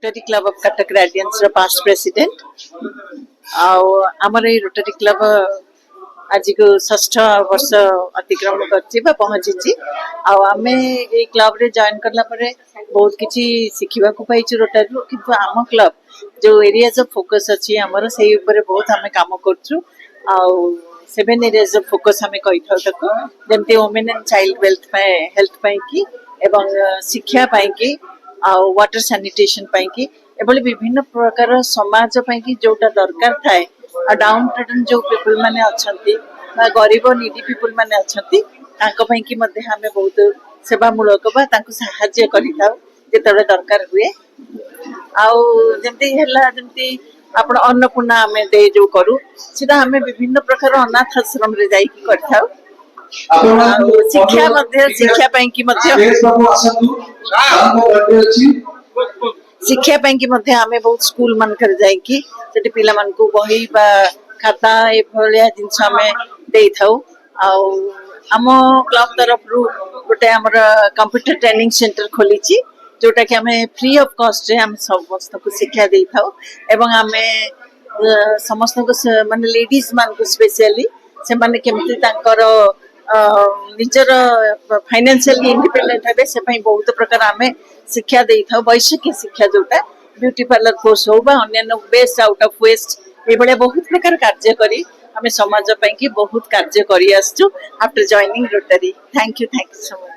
Rotary Club of Cuttack Radiance past president आमर ये rotary club आज को षष्ठ वर्ष अतिक्रमण कर पहुंची आम ये क्लब रे जॉइन करला परे बहुत किसी शिखा पाई रोटरी किंतु आम क्लब जो एरियाज ऑफ फोकस अच्छी आमर से बहुत आम काम कर 7 एरियाज ऑफ फोकस आम कही जमती women and child wealth health की एवं शिक्षा की वाटर सैनिटेशन की एभली विभिन्न प्रकार समाज की जोटा दरकार थाए डाउन टोडन जो पीपल माने अच्छंती गरीब नीडी पीपल माने अच्छंती तांको पई की मध्ये हमें बहुत सेवामूलक बा तांको सहाय्य करिताउ जेतबे दरकार हुए आउ जेमती हला जेमती आपण अन्नपूर्णा हमें दे जो करू सीधा हमें विभिन्न प्रकार अनाथ आश्रम रे जाई करथाउ शिक्षा पाई की शिक्षा पाई की हमें बहुत स्कूल मन कर जाइकी सेठी पिला मन को बही बा खाता ए भलिया जिंस हमें देई थाउ आम क्लब तरफ रु गोटे हमर कंप्यूटर ट्रेनिंग सेंटर खोलीची जोटा कि हमें फ्री ऑफ कॉस्ट रे हम समस्त को शिक्षा देई थाउ एवं हमें समस्त को माने लेडीज मान को स्पेशली से माने केमती तांकर निजर फाइनेंशियली इंडिपेंडेंट हे से पई बहुत प्रकार आमे शिक्षा देई था वैश्विक शिक्षा जोटा ब्यूटी पार्लर कोर्स हो बा अन्य बेस्ट आउट ऑफ वेस्ट ए बळे बहुत प्रकार कार्य करी हमें समाज पई की बहुत कार्य करी आसछु after joining Rotary thank you so much.